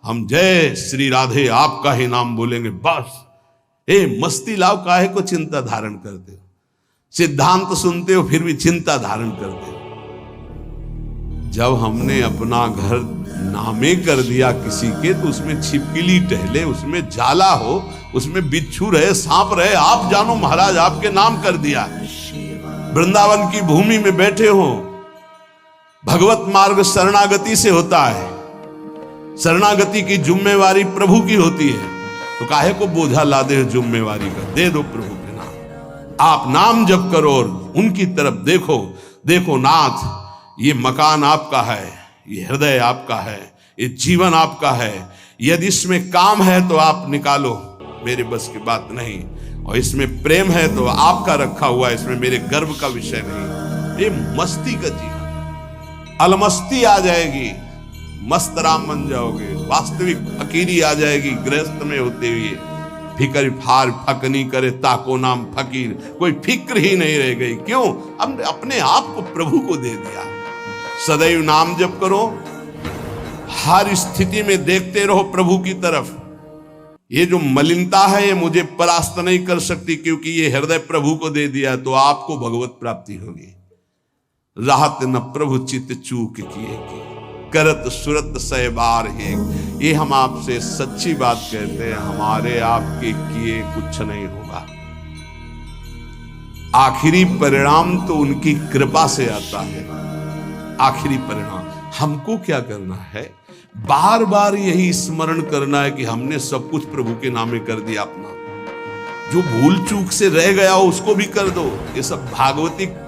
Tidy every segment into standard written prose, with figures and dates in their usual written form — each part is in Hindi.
हम जय श्री राधे आपका ही नाम बोलेंगे बस। मस्ती लाओ, काहे को चिंता धारण करते हो? सिद्धांत सुनते हो फिर भी चिंता धारण करते हो। जब हमने अपना घर नामे कर दिया किसी के, तो उसमें छिपकली टहले, उसमें जाला हो, उसमें बिच्छू रहे, सांप रहे, आप जानो महाराज, आपके नाम कर दिया। वृंदावन की भूमि में बैठे हो, भगवत मार्ग शरणागति से होता है, शरणागति की जिम्मेवारी प्रभु की होती है, तो काहे को बोझा ला दे जिम्मेवारी का? दे दो प्रभु के नाम, आप नाम जप करो और उनकी तरफ देखो। देखो नाथ, ये मकान आपका है, ये हृदय आपका है, ये जीवन आपका है, यदि इसमें काम है तो आप निकालो, मेरे बस की बात नहीं, और इसमें प्रेम है तो आपका रखा हुआ है, इसमें मेरे गर्व का विषय नहीं। ये मस्ती का जीवन, अलमस्ती आ जाएगी, मस्त राम बन जाओगे, वास्तविक फकीरी आ जाएगी गृहस्थ में होते हुए। फिकर फार फकनी करे ताको नाम फकीर, कोई फिक्र ही नहीं रह गई। क्यों? हमने अपने आप को प्रभु को दे दिया। सदैव नाम जप करो, हर स्थिति में देखते रहो प्रभु की तरफ। ये जो मलिनता है ये मुझे परास्त नहीं कर सकती, क्योंकि ये हृदय प्रभु को दे दिया, तो आपको भगवत प्राप्ति होगी। राहत न प्रभु चित चूक किए की, करत सुरत सहबार है। ये हम आपसे सच्ची बात कहते हैं, हमारे आपके किए कुछ नहीं होगा। आखिरी परिणाम तो उनकी कृपा से आता है। आखिरी परिणाम हमको क्या करना है? बार बार यही स्मरण करना है कि हमने सब कुछ प्रभु के नामे कर दिया अपना। जो भूल चूक से रह गया हो उसको भी कर दो। ये सब भागवतिक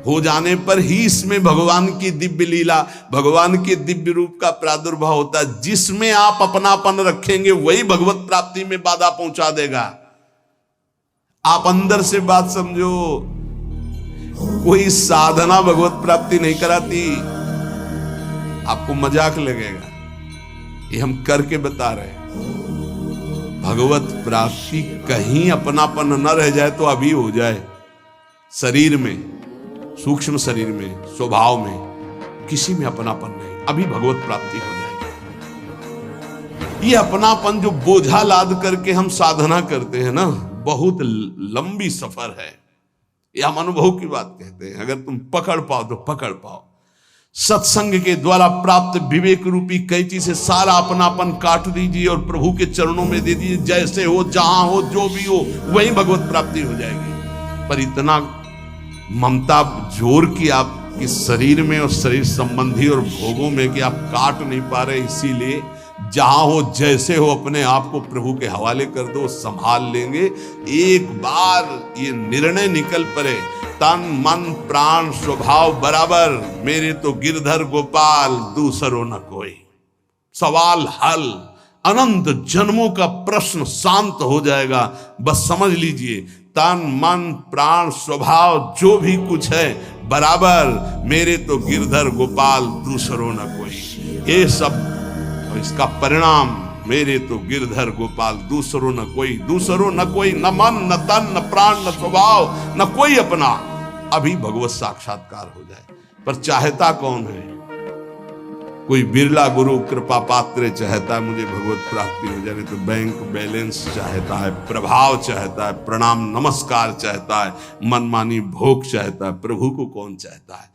हो जाने पर ही इसमें भगवान की दिव्य लीला, भगवान के दिव्य रूप का प्रादुर्भाव होता है। जिसमें आप अपनापन रखेंगे वही भगवत प्राप्ति में बाधा पहुंचा देगा। आप अंदर से बात समझो, कोई साधना भगवत प्राप्ति नहीं कराती। आपको मजाक लगेगा, ये हम करके बता रहे हैं। भगवत प्राप्ति कहीं अपनापन न रह जाए तो अभी हो जाए। शरीर में, सूक्ष्म शरीर में, स्वभाव में, किसी में अपनापन नहीं, अभी भगवत प्राप्ति हो जाएगी। ये अपनापन जो बोझा लाद करके हम साधना करते हैं ना, बहुत लंबी सफर है। ये हम अनुभव की बात कहते हैं। अगर तुम पकड़ पाओ तो पकड़ पाओ। सत्संग के द्वारा प्राप्त विवेक रूपी कैंची से सारा अपनापन काट दीजिए और प्रभु के चरणों में दे दीजिए। जैसे हो, जहां हो, जो भी हो, वही भगवत प्राप्ति हो जाएगी। पर इतना ममता जोर की आपके शरीर में और शरीर संबंधी और भोगों में कि आप काट नहीं पा रहे, इसीलिए जहां हो, जैसे हो, अपने आप को प्रभु के हवाले कर दो, संभाल लेंगे। एक बार ये निर्णय निकल पड़े, तन मन प्राण स्वभाव बराबर, मेरे तो गिरधर गोपाल दूसरो न कोई। सवाल हल, अनंत जन्मों का प्रश्न शांत हो जाएगा। बस समझ लीजिए, तन मन प्राण स्वभाव जो भी कुछ है बराबर, मेरे तो गिरधर गोपाल दूसरो न कोई। ये सब इसका परिणाम, मेरे तो गिरधर गोपाल दूसरो न कोई। दूसरो न कोई, न मन न तन न प्राण न स्वभाव न कोई अपना। अभी भगवत साक्षात्कार हो जाए। पर चाहता कौन है? कोई बिरला गुरु कृपा पात्र चाहता है मुझे भगवत प्राप्ति हो जाए, तो बैंक बैलेंस चाहता है, प्रभाव चाहता है, प्रणाम नमस्कार चाहता है, मनमानी भोग चाहता है। प्रभु को कौन चाहता है?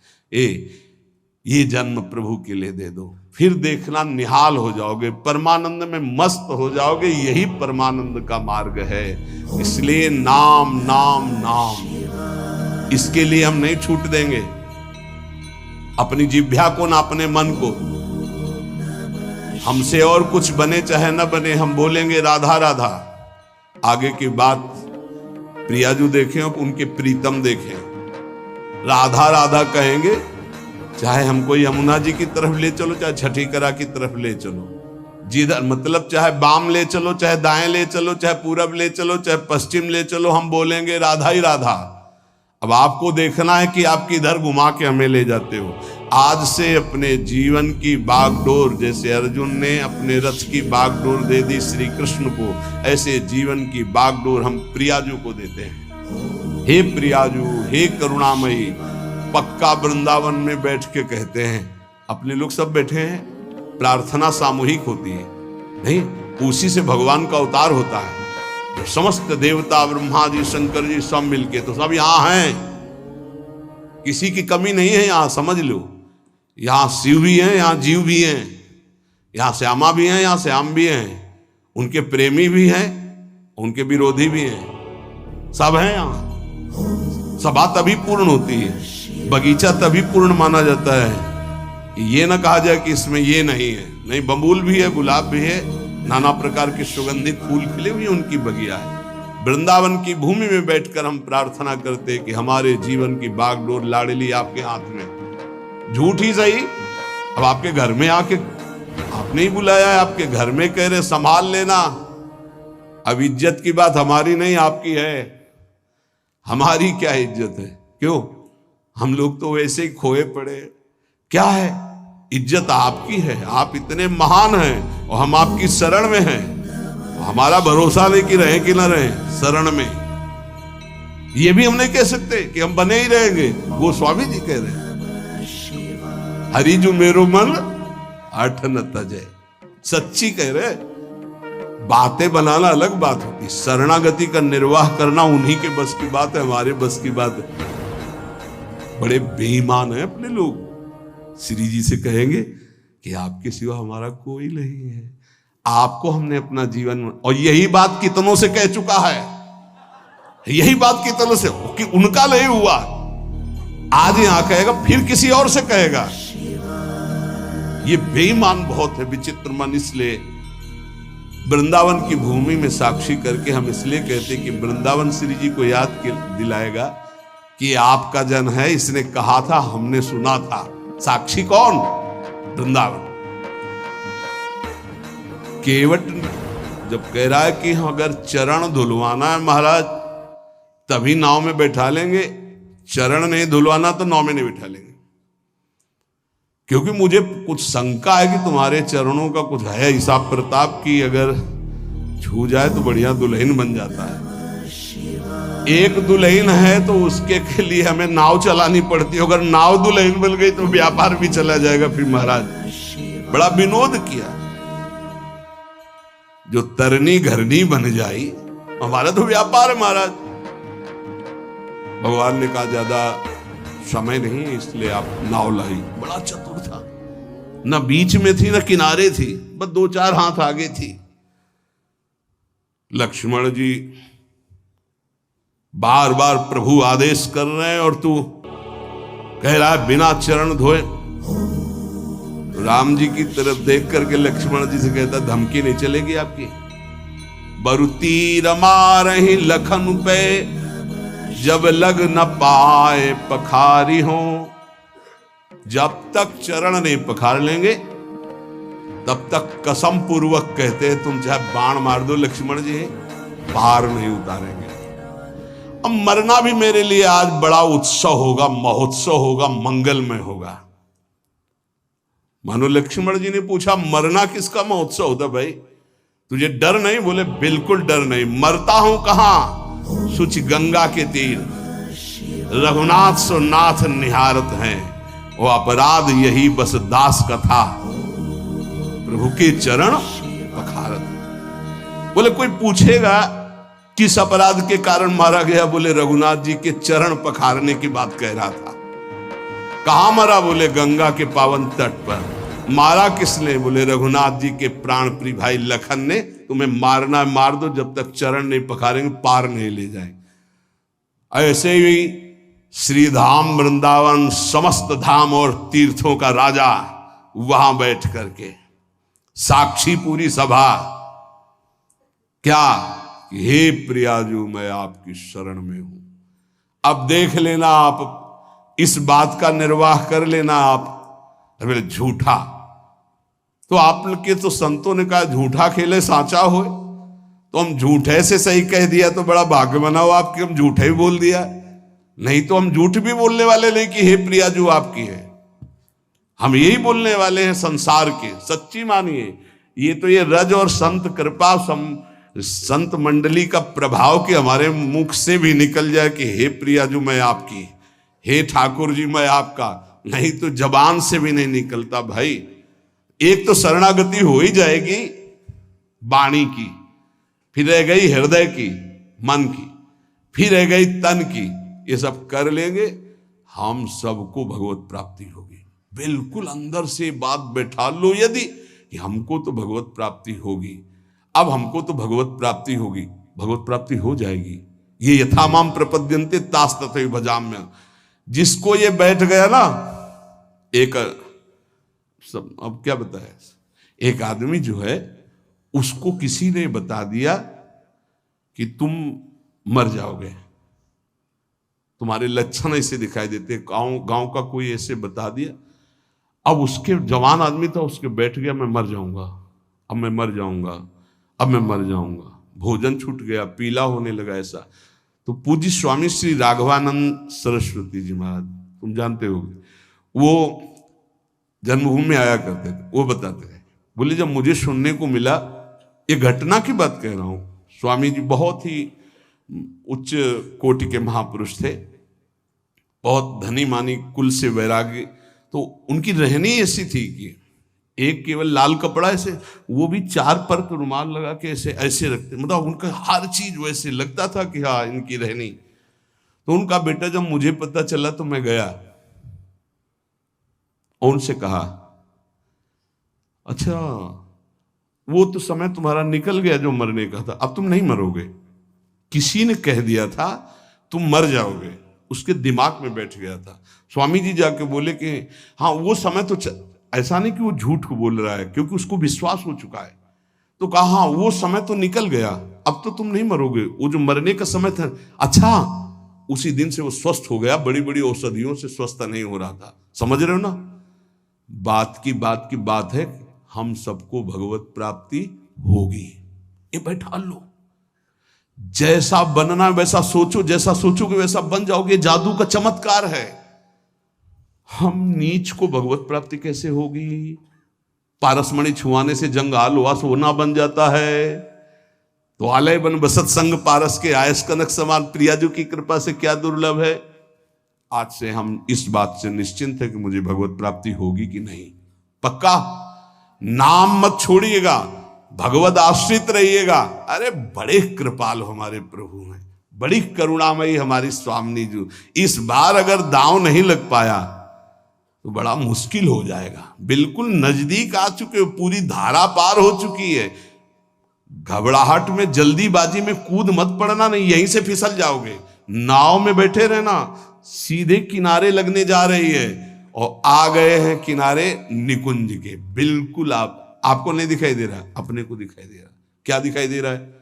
ये जन्म प्रभु के लिए दे दो, फिर देखना निहाल हो जाओगे, परमानंद में मस्त हो जाओगे। यही परमानंद का मार्ग है। इसलिए नाम नाम नाम, इसके लिए हम नहीं छूट देंगे अपनी जिह्वा को, ना अपने मन को। हमसे और कुछ बने चाहे न बने, हम बोलेंगे राधा राधा। आगे की बात प्रियाजू देखें, उनके प्रीतम देखें, राधा राधा कहेंगे। चाहे हमको यमुना जी की तरफ ले चलो, चाहे छठीकरा की तरफ ले चलो, जिधर मतलब चाहे बाम ले चलो, चाहे दाएं ले चलो, चाहे पूरब ले चलो, चाहे पश्चिम ले चलो, हम बोलेंगे राधा ही राधा। अब आपको देखना है कि आप किधर घुमा के हमें ले जाते हो। आज से अपने जीवन की बागडोर, जैसे अर्जुन ने अपने रथ की बागडोर दे दी श्री कृष्ण को, ऐसे जीवन की बागडोर हम प्रियाजू को देते हैं। हे प्रियाजू, हे करुणामयी। पक्का वृंदावन में बैठ के कहते हैं, अपने लोग सब बैठे हैं, प्रार्थना सामूहिक होती है। नहीं, उसी से भगवान का अवतार होता है। तो समस्त देवता, ब्रह्मा जी, शंकर जी सब मिलके तो सब यहां हैं, किसी की कमी नहीं है यहां, समझ लो। यहां शिव भी हैं, यहां जीव भी हैं, यहां श्यामा भी हैं, यहां श्याम भी हैं, उनके प्रेमी भी हैं, उनके विरोधी भी हैं, सब हैं यहां। सभा तभी पूर्ण होती है, बगीचा तभी पूर्ण माना जाता है। ये ना कहा जाए कि इसमें ये नहीं है, नहीं, बबूल भी है, गुलाब भी है, नाना प्रकार के सुगंधित फूल खिले हुए उनकी बगिया है। वृंदावन की भूमि में बैठकर हम प्रार्थना करते कि हमारे जीवन की बागडोर लाडली आपके हाथ में। झूठ ही सही, अब आपके घर में आके आपने ही बुलाया है, आपके घर में कह रहे संभाल लेना। अब इज्जत की बात हमारी नहीं आपकी है, हमारी क्या इज्जत है? क्यों? हम लोग तो वैसे ही खोए पड़े। क्या है? इज्जत आपकी है, आप इतने महान हैं और हम आपकी शरण में हैं। हमारा भरोसा नहीं कि रहे कि ना रहे शरण में, ये भी हम नहीं कह सकते कि हम बने ही रहेंगे। गोस्वामी जी कह रहे हैं, हरिजु मेरो मन हठ न तजय, सच्ची कह रहे। बातें बनाना अलग बात होती, शरणागति का निर्वाह करना उन्हीं के बस की बात है, हमारे बस की बात है। बड़े बेईमान है अपने लोग। श्री जी से कहेंगे कि आपके सिवा हमारा कोई नहीं है, आपको हमने अपना जीवन, और यही बात कितनों से कह चुका है, यही बात कितनों से, कि उनका नहीं हुआ, आज यहां कहेगा, फिर किसी और से कहेगा। ये बेईमान बहुत है, विचित्र मन। इसलिए वृंदावन की भूमि में साक्षी करके हम इसलिए कहते कि वृंदावन श्री जी को याद दिलाएगा कि आपका जन है, इसने कहा था, हमने सुना था। साक्षी कौन? वृंदावन। केवट जब कह रहा है कि अगर चरण धुलवाना है महाराज तभी नाव में बैठा लेंगे, चरण नहीं धुलवाना तो नाव में नहीं बैठा लेंगे, क्योंकि मुझे कुछ शंका है कि तुम्हारे चरणों का कुछ है हिसाब प्रताप की, अगर छू जाए तो बढ़िया दुल्हन बन जाता है। एक दुल्हन है तो उसके के लिए हमें नाव चलानी पड़ती है, अगर नाव दुल्हन बन गई तो व्यापार भी चला जाएगा। फिर महाराज बड़ा विनोद किया, जो तरनी घरनी बन जाई, हमारा तो व्यापार है महाराज। भगवान ने कहा ज्यादा समय नहीं है इसलिए आप नाव लाई। बड़ा चतुर था, न बीच में थी न किनारे थी, बस 2-4 हाथ आगे थी। लक्ष्मण जी बार बार प्रभु आदेश कर रहे हैं और तू कह रहा है बिना चरण धोए। राम जी की तरफ देख करके लक्ष्मण जी से कहता, धमकी नहीं चलेगी आपकी? बरुती रमा रही लखन पे, जब लग न पाए पखारी हो। जब तक चरण नहीं पखार लेंगे तब तक कसम पूर्वक कहते हैं तुम चाहे बाण मार दो लक्ष्मण जी, पार नहीं उतारेंगे। अब मरना भी मेरे लिए आज बड़ा उत्सव होगा, महोत्सव होगा, मंगलमय होगा। मानो लक्ष्मण जी ने पूछा, मरना किसका महोत्सव होता भाई? तुझे डर नहीं? बोले बिल्कुल डर नहीं। मरता हूं कहां? सुच गंगा के तीर, रघुनाथ सो नाथ निहारत हैं, वो अपराध यही बस दास का था, प्रभु के चरण पखारत। बोले कोई पूछेगा किस अपराध के कारण मारा गया? बोले रघुनाथ जी के चरण पखारने की बात कह रहा था। कहां मरा? बोले गंगा के पावन तट पर। मारा किसने? बोले रघुनाथ जी के प्राण प्रिय भाई लखन ने। तुम्हें मारना मार दो, जब तक चरण नहीं पखारेंगे पार नहीं ले जाए। ऐसे ही श्रीधाम वृंदावन समस्त धाम और तीर्थों का राजा वहां बैठ करके साक्षी पूरी सभा, क्या हे प्रियाजू मैं आपकी शरण में हूं। अब देख लेना, आप इस बात का निर्वाह कर लेना। आप बोले झूठा, तो आपके तो संतों ने कहा झूठा खेले साचा हो, तो हम झूठे से सही कह दिया तो बड़ा भाग्य बना हो आपके, हम झूठे ही बोल दिया। नहीं तो हम झूठ भी बोलने वाले नहीं कि हे प्रियाजू आपकी है, हम यही बोलने वाले हैं संसार के। सच्ची मानिए, ये तो ये रज और संत कृपा संत मंडली का प्रभाव कि हमारे मुख से भी निकल जाए कि हे प्रियाजू मैं आपकी, हे ठाकुर जी मैं आपका। नहीं तो जबान से भी नहीं निकलता भाई। एक तो शरणागति हो ही जाएगी, वाणी की, फिर रह गई हृदय की, मन की, फिर रह गई तन की। ये सब कर लेंगे, हम सबको भगवत प्राप्ति होगी। बिल्कुल अंदर से बात बैठा लो यदि कि हमको तो भगवत प्राप्ति होगी, अब हमको तो भगवत प्राप्ति होगी, भगवत प्राप्ति हो जाएगी। ये यथा माम प्रपद्यन्ते तास तथैव भजाम्य। जिसको ये बैठ गया ना, एक सब अब क्या बताया, एक आदमी जो है उसको किसी ने बता दिया कि तुम मर जाओगे, तुम्हारे लक्षण ऐसे दिखाई देते, गांव का कोई ऐसे बता दिया। अब उसके जवान आदमी था, उसके बैठ गया मैं मर जाऊंगा, अब मैं मर जाऊंगा, अब मैं मर जाऊंगा। भोजन छूट गया, पीला होने लगा ऐसा। तो पूज्य स्वामी श्री राघवानंद सरस्वती जी महाराज, तुम जानते होगे, वो जन्मभूमि में आया करते थे। वो बताते थे, बोले जब मुझे सुनने को मिला, ये घटना की बात कह रहा हूं, स्वामी जी बहुत ही उच्च कोटि के महापुरुष थे, बहुत धनी मानी कुल से वैराग्य। तो उनकी रहनी ऐसी थी कि एक केवल लाल कपड़ा ऐसे, वो भी 4 पर रुमाल लगा के ऐसे ऐसे रखते, मतलब उनका हर चीज वैसे लगता था कि हाँ इनकी रहनी। तो उनका बेटा जब मुझे पता चला तो मैं गया और उनसे कहा, अच्छा वो तो समय तुम्हारा निकल गया जो मरने का था, अब तुम नहीं मरोगे। किसी ने कह दिया था तुम मर जाओगे, उसके दिमाग में बैठ गया था। स्वामी जी जाके बोले कि हाँ वो समय तो ऐसा नहीं कि वो झूठ को बोल रहा है, क्योंकि उसको विश्वास हो चुका है। तो कहा हाँ वो समय तो निकल गया, अब तो तुम नहीं मरोगे, वो जो मरने का समय था। अच्छा, उसी दिन से वो स्वस्थ हो गया, बड़ी बड़ी औषधियों से स्वस्थ नहीं हो रहा था। समझ रहे हो ना, बात की बात है, हम सबको भगवत प्राप्ति होगी। ये बैठा लो, जैसा बनना वैसा सोचो, जैसा सोचोगे वैसा बन जाओगे। जादू का चमत्कार है। हम नीच को भगवत प्राप्ति कैसे होगी? पारसमणि छुआने से जंगाल हुआ सोना बन जाता है। तो आलय बन बसत संग पारस के आयस कनक समान, प्रियाजू की कृपा से क्या दुर्लभ है। आज से हम इस बात से निश्चिंत है कि मुझे भगवत प्राप्ति होगी कि नहीं। पक्का नाम मत छोड़िएगा, भगवत आश्रित रहिएगा। अरे बड़े कृपाल हमारे प्रभु हैं, बड़ी करुणामयी हमारी स्वामिनी जी। इस बार अगर दांव नहीं लग पाया तो बड़ा मुश्किल हो जाएगा। बिल्कुल नजदीक आ चुके हो, पूरी धारा पार हो चुकी है। घबराहट में जल्दीबाजी में कूद मत पड़ना, नहीं यहीं से फिसल जाओगे। नाव में बैठे रहना, सीधे किनारे लगने जा रही है और आ गए हैं किनारे निकुंज के। बिल्कुल आपको नहीं दिखाई दे रहा, अपने को दिखाई दे रहा। क्या दिखाई दे रहा है?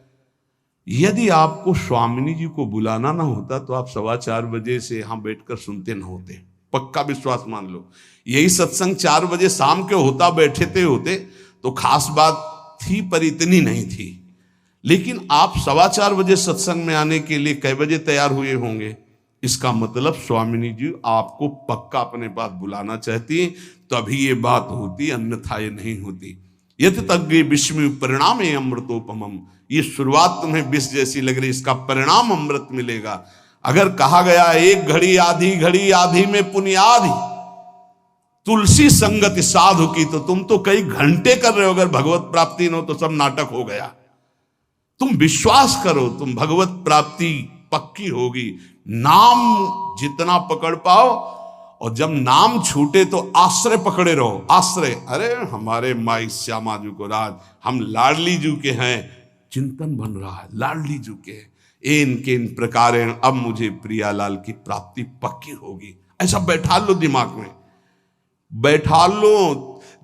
यदि आपको स्वामिनी जी को बुलाना ना होता तो आप 4:15 बजे से यहां बैठकर सुनते ना होते। पक्का विश्वास मान लो। यही सत्संग 4 बजे शाम के होता, बैठे होते तो खास बात थी, पर इतनी नहीं थी। लेकिन आप 4:15 बजे सत्संग में आने के लिए कै बजे तैयार हुए होंगे? इसका मतलब स्वामिनी जी आपको पक्का अपने पास बुलाना चाहती है, तभी ये बात होती, अन्यथा ये नहीं होती। यत तज्ञ विस्मय परिणाम अमृतोपमम। ये शुरुआत तुम्हें विष जैसी लग रही, इसका परिणाम अमृत मिलेगा। अगर कहा गया एक घड़ी आधी घड़ी, आधी में पुण्याधि, तुलसी संगति साधु की, तो तुम तो कई घंटे कर रहे हो। अगर भगवत प्राप्ति न हो तो सब नाटक हो गया। तुम विश्वास करो, तुम भगवत प्राप्ति पक्की होगी। नाम जितना पकड़ पाओ, और जब नाम छूटे तो आश्रय पकड़े रहो। आश्रय, अरे हमारे माई श्यामा जी को राज, हम लाडली जी के हैं, चिंतन बन रहा है लाडली जी के। इनके इन प्रकार अब मुझे प्रियालाल की प्राप्ति पक्की होगी। ऐसा बैठा लो दिमाग में, बैठा लो।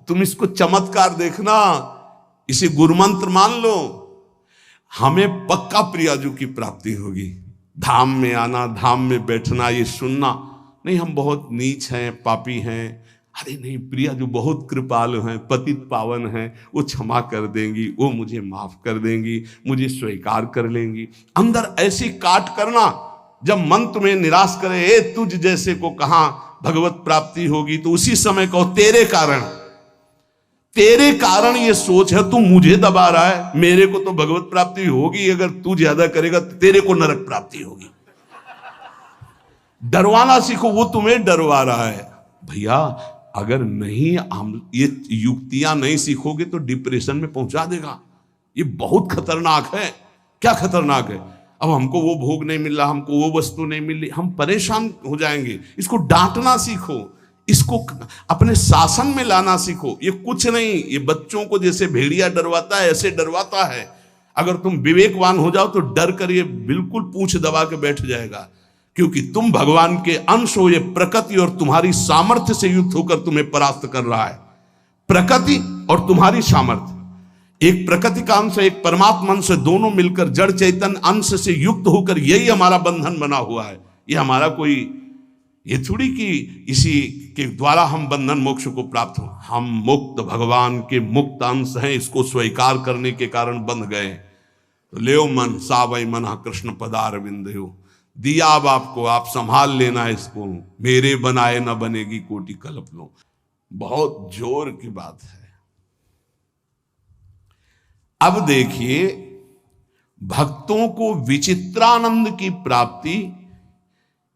तुम इसको चमत्कार देखना, इसे गुरुमंत्र मान लो। हमें पक्का प्रियाजू की प्राप्ति होगी। धाम में आना, धाम में बैठना, ये सुनना नहीं हम बहुत नीच हैं, पापी हैं। अरे नहीं, प्रिया जो बहुत कृपालु हैं, पतित पावन हैं, वो क्षमा कर देंगी, वो मुझे माफ कर देंगी, मुझे स्वीकार कर लेंगी। अंदर ऐसी काट करना, जब मन तुम्हें निराश करे, ए तुझ जैसे को कहां भगवत प्राप्ति होगी, तो उसी समय कहो तेरे कारण ये सोच है, तू मुझे दबा रहा है, मेरे को तो भगवत प्राप्ति होगी। अगर तू ज्यादा करेगा तो तेरे को नरक प्राप्ति होगी। डरवाना सीखो, वो तुम्हें डरवा रहा है। भैया अगर नहीं हम ये युक्तियां नहीं सीखोगे तो डिप्रेशन में पहुंचा देगा। ये बहुत खतरनाक है। क्या खतरनाक है? अब हमको वो भोग नहीं मिल रहा, हमको वो वस्तु नहीं मिल रही, हम परेशान हो जाएंगे। इसको डांटना सीखो, इसको अपने शासन में लाना सीखो। ये कुछ नहीं, ये बच्चों को जैसे भेड़िया डरवाता है ऐसे डरवाता है। अगर तुम विवेकवान हो जाओ तो डर कर ये बिल्कुल पूंछ दबा के बैठ जाएगा, क्योंकि तुम भगवान के अंश हो। ये प्रकृति और तुम्हारी सामर्थ्य से युक्त होकर तुम्हें परास्त कर रहा है। प्रकृति और तुम्हारी सामर्थ्य, एक प्रकृति का अंश, एक परमात्मा अंश, दोनों मिलकर जड़ चैतन्य अंश से युक्त होकर यही हमारा बंधन बना हुआ है। ये हमारा कोई ये थोड़ी कि इसी के द्वारा हम बंधन मोक्ष को प्राप्त हो। हम मुक्त भगवान के मुक्त अंश हैं, इसको स्वीकार करने के कारण बंध गए। तो लेओ मन सावई मना कृष्ण पदार बिंदयो, दिया अब आपको, आप संभाल लेना इसको, मेरे बनाए न बनेगी कोटि कल्प लो। बहुत जोर की बात है। अब देखिए, भक्तों को विचित्रानंद की प्राप्ति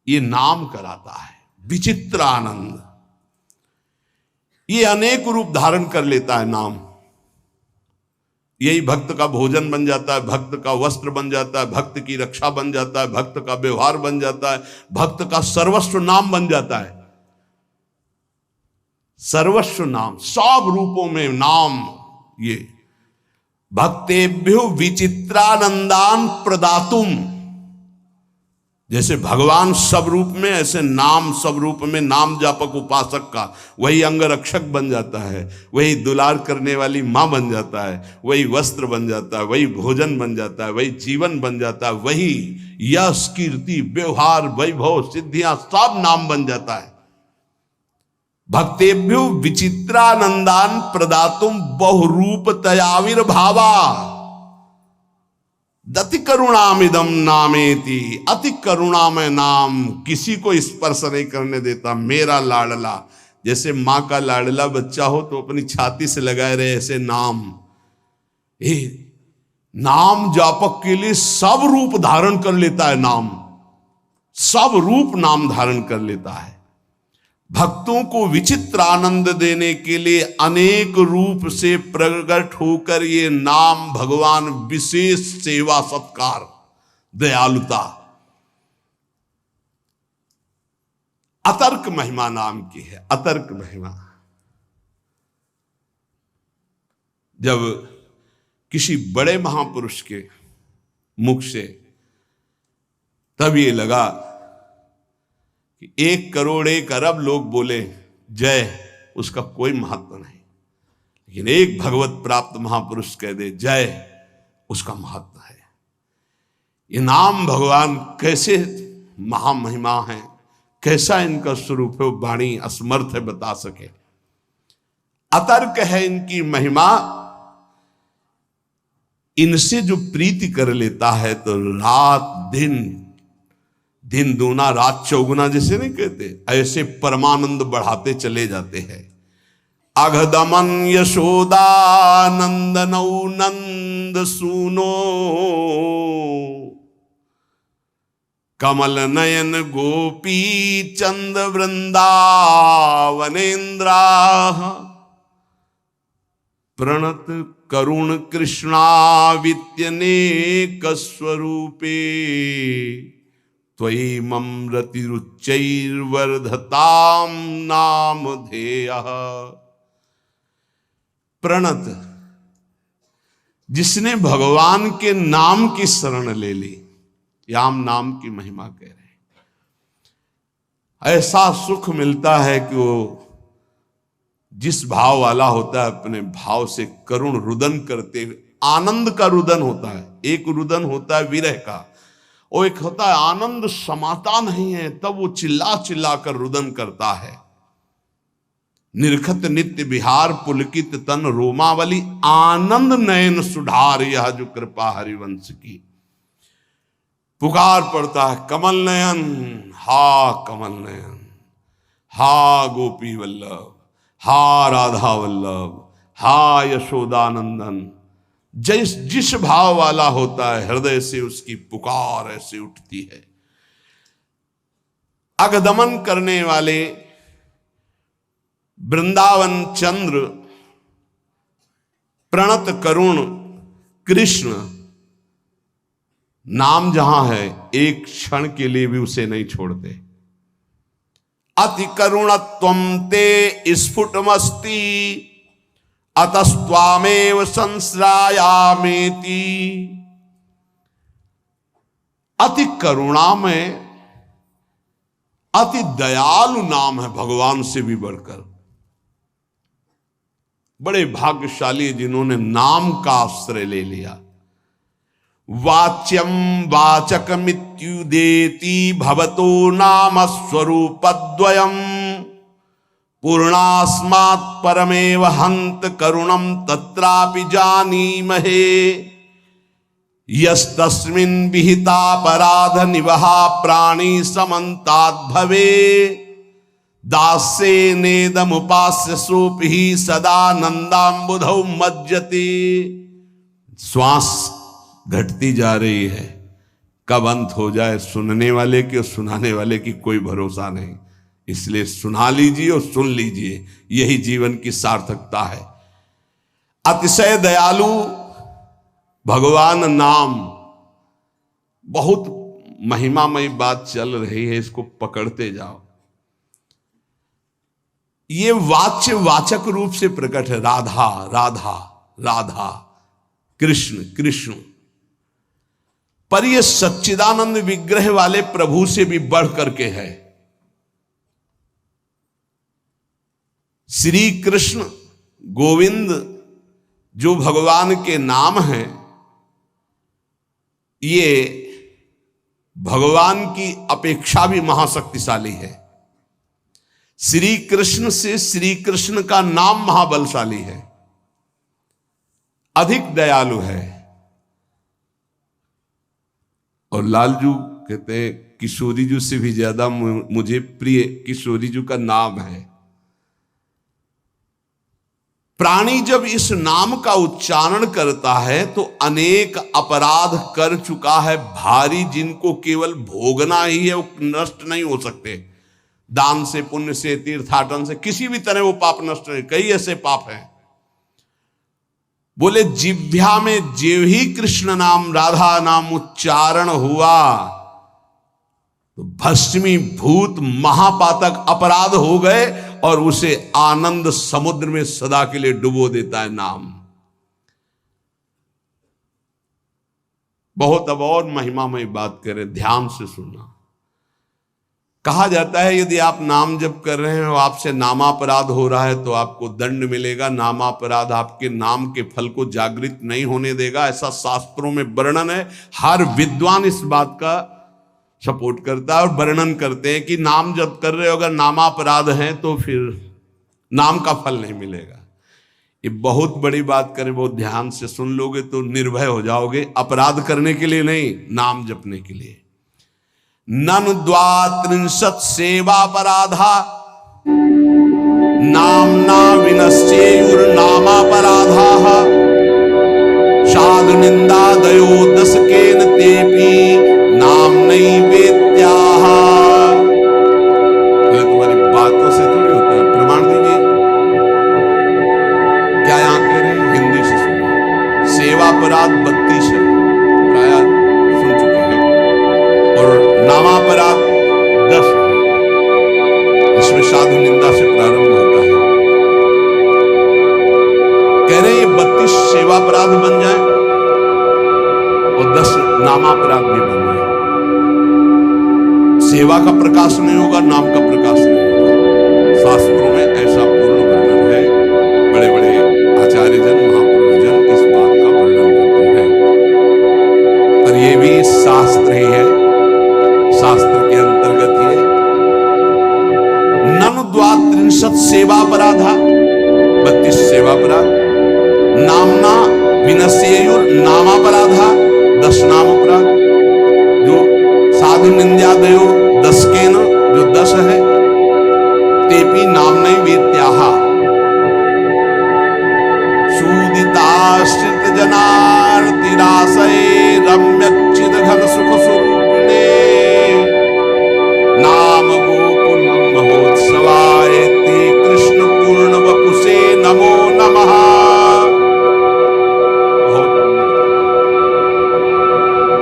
ये नाम कराता है। विचित्रानंद ये अनेक रूप धारण कर लेता है नाम। यही भक्त का भोजन बन जाता है, भक्त का वस्त्र बन जाता है, भक्त की रक्षा बन जाता है, भक्त का व्यवहार बन जाता है, भक्त का सर्वस्व नाम बन जाता है। सर्वस्व नाम, सब रूपों में नाम। ये भक्तेभ्यो विचित्रानंदान प्रदातुम, जैसे भगवान सब रूप में, ऐसे नाम सब रूप में। नाम जापक उपासक का वही अंगरक्षक बन जाता है, वही दुलार करने वाली माँ बन जाता है, वही वस्त्र बन जाता है, वही भोजन बन जाता है, वही जीवन बन जाता है, वही यश कीर्ति व्यवहार वैभव सिद्धियां सब नाम बन जाता है। भक्तेभ्यो विचित्रानंदान प्रदातुम बहुरूप तयाविर्भावा दति करुणामिदम नामेति। अति करुणामय नाम, किसी को स्पर्श नहीं करने देता। मेरा लाडला, जैसे माँ का लाडला बच्चा हो तो अपनी छाती से लगाए रहे, ऐसे नाम। नाम जापक के लिए सब रूप धारण कर लेता है नाम, सब रूप नाम धारण कर लेता है। भक्तों को विचित्र आनंद देने के लिए अनेक रूप से प्रकट होकर ये नाम भगवान विशेष सेवा सत्कार दयालुता अतर्क महिमा नाम की है। अतर्क महिमा, जब किसी बड़े महापुरुष के मुख से तब ये लगा कि 1 करोड़ 1 अरब लोग बोले जय, उसका कोई महत्व नहीं, लेकिन एक भगवत प्राप्त महापुरुष कह दे जय, उसका महत्व है। ये नाम भगवान कैसे महामहिमा है, कैसा इनका स्वरूप है, वाणी असमर्थ है बता सके। अतर्क है इनकी महिमा। इनसे जो प्रीति कर लेता है तो रात दिन, दिन दूना रात चौगुना जैसे नहीं कहते, ऐसे परमानंद बढ़ाते चले जाते हैं। अघदमन यशोदा नौ नंद सुनो, कमल नयन गोपी चंद वृंदावनेन्द्रा, प्रणत करुण कृष्णावित्यनेक स्वरूपे, त्वयि ममरतिरुच्चैर्वर्धताम नामधेयः। प्रणत, जिसने भगवान के नाम की शरण ले ली, याम नाम की महिमा कह रहे हैं। ऐसा सुख मिलता है कि वो जिस भाव वाला होता है अपने भाव से करुण रुदन करते हुए, आनंद का रुदन होता है। एक रुदन होता है विरह का, और एक होता है आनंद समाता नहीं है तब वो चिल्ला चिल्ला कर रुदन करता है। निरखत नित्य विहार पुलकित तन रोमावली, आनंद नयन सुधार यह जो कृपा हरिवंश की। पुकार पड़ता है कमल नयन, हा कमल नयन, हा गोपी वल्लभ, हा राधा वल्लभ, हा यशोदानंदन। जिस भाव वाला होता है हृदय से उसकी पुकार ऐसे उठती है। अगदमन करने वाले वृंदावन चंद्र, प्रणत करुण कृष्ण नाम जहां है एक क्षण के लिए भी उसे नहीं छोड़ते। अति करुणत्वं ते स्फुटमस्ति अतस्त्वामेव संश्रायामेति। अति करुणामय, अति दयालु नाम है भगवान से भी बढ़कर। बड़े भाग्यशाली जिन्होंने नाम का आश्रय ले लिया। वाच्यम वाचकमित्युदेति भवतो नाम स्वरूपद्वयम् पूर्णास्मात् परमेव हन्त करुणं तत्रापि जानीमहे। यस्तस्मिन् विहितापराध निवहा प्राणी समन्ताद् भवे दास्ये नेदमुपास्य सोऽपि सदानन्दाम्बुधौ मज्जते। श्वास घटती जा रही है, कब अंत हो जाए सुनने वाले की और सुनाने वाले की कोई भरोसा नहीं। इसलिए सुना लीजिए और सुन लीजिए, यही जीवन की सार्थकता है। अतिशय दयालु भगवान नाम, बहुत महिमामयी बात चल रही है, इसको पकड़ते जाओ। ये वाच्य वाचक रूप से प्रकट है। राधा राधा राधा, कृष्ण कृष्ण, पर यह सच्चिदानंद विग्रह वाले प्रभु से भी बढ़ करके है। श्री कृष्ण गोविंद जो भगवान के नाम हैं, ये भगवान की अपेक्षा भी महाशक्तिशाली है। श्री कृष्ण से श्री कृष्ण का नाम महाबलशाली है, अधिक दयालु है। और लालजू कहते हैं किशोरी जी से भी ज्यादा मुझे प्रिय किशोरी जी का नाम है। प्राणी जब इस नाम का उच्चारण करता है तो अनेक अपराध कर चुका है भारी, जिनको केवल भोगना ही है, वो नष्ट नहीं हो सकते। दान से, पुण्य से, तीर्थाटन से, किसी भी तरह वो पाप नष्ट नहीं। कई ऐसे पाप हैं। बोले जिह्वा में जेव ही कृष्ण नाम राधा नाम उच्चारण हुआ तो भस्मी भूत महापातक अपराध हो गए और उसे आनंद समुद्र में सदा के लिए डुबो देता है नाम। बहुत अब और महिमामय बात करें, ध्यान से सुनना। कहा जाता है यदि आप नाम जप कर रहे हैं और आपसे नामापराध हो रहा है तो आपको दंड मिलेगा। नामापराध आपके नाम के फल को जागृत नहीं होने देगा, ऐसा शास्त्रों में वर्णन है। हर विद्वान इस बात का सपोर्ट करता है और वर्णन करते हैं कि नाम जप कर रहे हो अगर नामापराध है तो फिर नाम का फल नहीं मिलेगा। ये बहुत बड़ी बात करें, बहुत ध्यान से सुन लोगे तो निर्भय हो जाओगे। अपराध करने के लिए नहीं, नाम जपने के लिए। ननु द्वात्रिंशत् सेवापराधा नाम्ना विनश्येयुर्नामापराधाः साधु निंदादयो दशकेन तेपि नाम्नैवेत्याः। ये तुम्हारी बातों से थोड़ी होता है, प्रमाण दीजिए। क्या यहां कह रहे हैं? हिंदी से सुनिए। सेवापराध 32 है, प्राय सुन चुके हैं, और नामापराध 10 है। इसमें साधु निंदा से प्रारंभ होता है। कह रहे हैं ये 32 सेवापराध बन जाए और 10 नामापराध भी बन जाए। सेवा का प्रकाश नहीं होगा, नाम का प्रकाश नहीं होगा। शास्त्रों में ऐसा पूर्ण वर्णन है। बड़े बड़े आचार्यजन, महापुरुषजन इस बात का वर्णन करते हैं। पर यह भी शास्त्र ही है, शास्त्र के अंतर्गत ही है। ननु द्वात्रिंशत् सेवापराधा, 32 सेवापराध। नामना विनश्येयुर नामापराधा, 10 नामापराध। जो साधु निंद्यादयो 10 के न, जो 10 है। तेपि नाम्नैवेत्याः सूदिताश्रित जनार्तिरासये रम्यच्चिद घन सुख स्वरूपिणे नाम गोकुल महोत्सवाय ते कृष्ण पूर्ण वपुषे नमो नमः।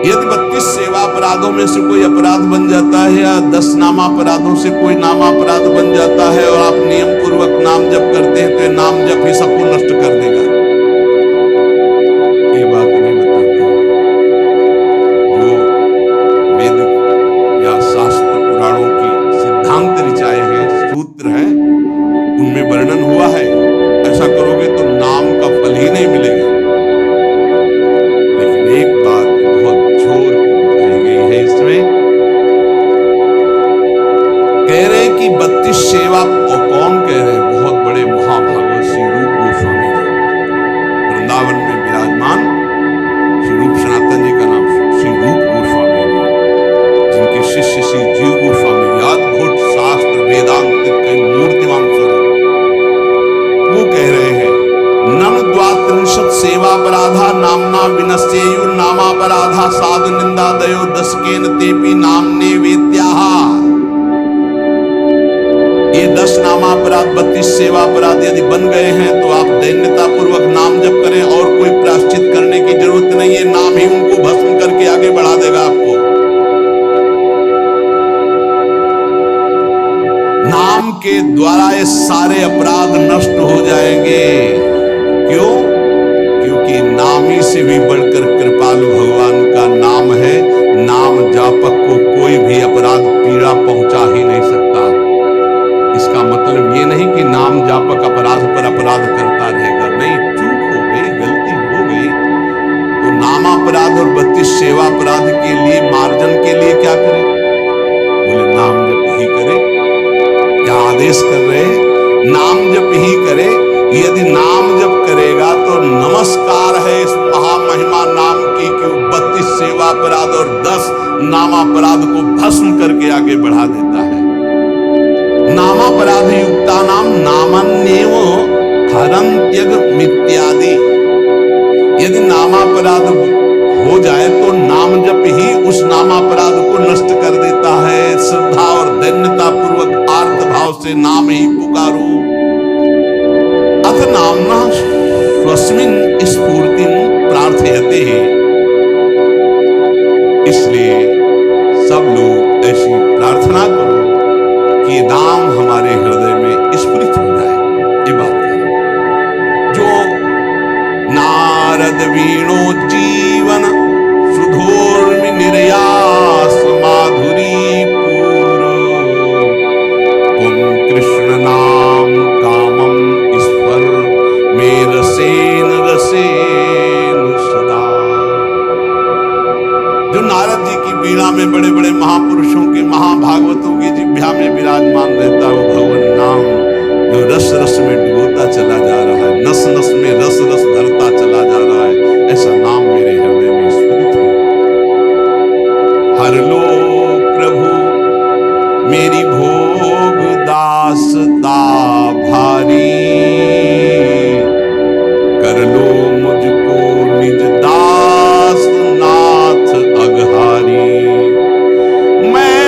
यदि 32 सेवा अपराधों में से कोई अपराध बन जाता है या 10 नामापराधों से कोई नामापराध बन जाता है और आप नियम पूर्वक नाम जप करते हैं तो ये नाम जप ही सबको नष्ट कर देगा। ये बात नहीं बताते जो वेद या शास्त्र पुराणों की सिद्धांत ऋचाए हैं, सूत्र है, उनमें वर्णन हुआ है ऐसा करोगे तो नाम का फल ही नहीं मिलेगा। लेकिन एक बात बहुत जोर बताई गई है इसमें, कह रहे हैं कि 32 सेवा, और कौन कह रहे हैं? बहुत बड़े महाभागवत श्री रूप गोस्वामी जी, वृंदावन में विराजमान श्री रूप सनातन जी का नाम श्री रूप गोस्वामी जी, जिनके शिष्य श्री जीव गोस्वामी जी अद्भुत शास्त्र वेदांत के मूर्तिमान स्वरूप, वो कह रहे हैं नम द्वात्रिंशत् सेवापराधा नामना विनश्येयु नामापराधा साधु निंदादयो दशकेन तेपि नामने वेद्याः। ये 10 नामापराध 32 सेवापराध यदि बन गए हैं तो आप दैन्यता पूर्वक नाम जप करें और कोई प्रायश्चित करने की जरूरत नहीं है, नाम ही उनको भस्म करके आगे बढ़ा देगा आपको। नाम के द्वारा ये सारे अपराध नष्ट हो जाएंगे। क्यों? क्योंकि नामी से भी बढ़कर कृपालु भगवान का नाम है। नाम जापक को कोई भी अपराध पीड़ा पहुंचा ही नहीं सकता। इसका मतलब ये नहीं कि नाम जापक अपराध पर अपराध करता रहेगा, नहीं, चूक हो गई, गलती हो गई तो नामापराध और 32 सेवा अपराध के लिए मार्जन के लिए क्या करें? बोले नाम जप ही करे। क्या आदेश कर रहे हैं? नाम जप ही करे। यदि नाम जप करेगा तो नमस्कार है इस महामहिमा नाम की कि 32 सेवा अपराध और 10 नामापराध को भस्म करके आगे बढ़ा देता है। नामापराध युक्ता नाम नामन्येव हरन्त्यगमित्यादि। यदि नामापराध हो जाए तो नाम जप ही उस नामापराध को नष्ट कर देता है। श्रद्धा और दैन्यता पूर्वक आर्त भाव से नाम ही पुकारो। अथ नामना स्वस्मिन् स्फूर्तिं प्रार्थयते। इसलिए सब लोग ऐसी प्रार्थना करो कि नाम हमारे हृदय में स्फुरित हो जाए। ये बात है जो नारद वीणो जीवन सुधोर्मि निर्यास माधुरी पूरो तुम कृष्ण नाम कामम ईश्वर में रसेन रसेन सदा। जो नारद जी की वीणा में बड़े बड़े महापुरुषों के महाभागवतों की जिह्वा में विराजमान रहता है वो भगवान नाम, जो रस रस में डुबोता चला जा रहा है, नस नस में रस रस भरता चला जा रहा है, ऐसा नाम मेरे हृदय में स्फुरित हो। हर लो प्रभु मेरी भोग दासता भारी, कर लो मुझको निज दास नाथ अघारी। मैं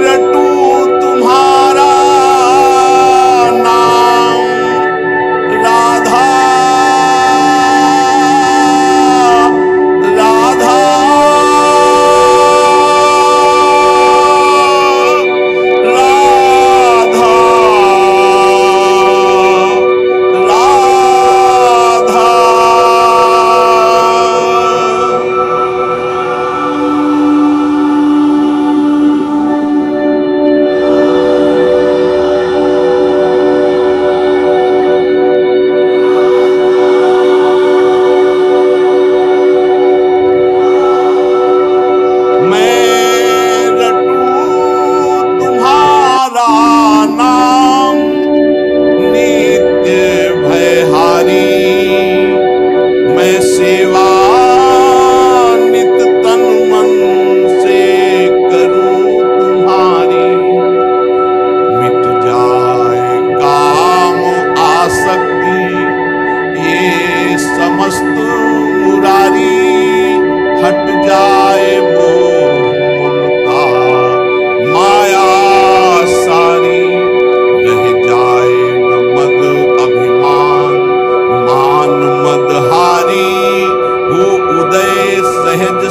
रटूं तुम्हारा नाम राधा राधा राधा सहज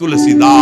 तुलसीदास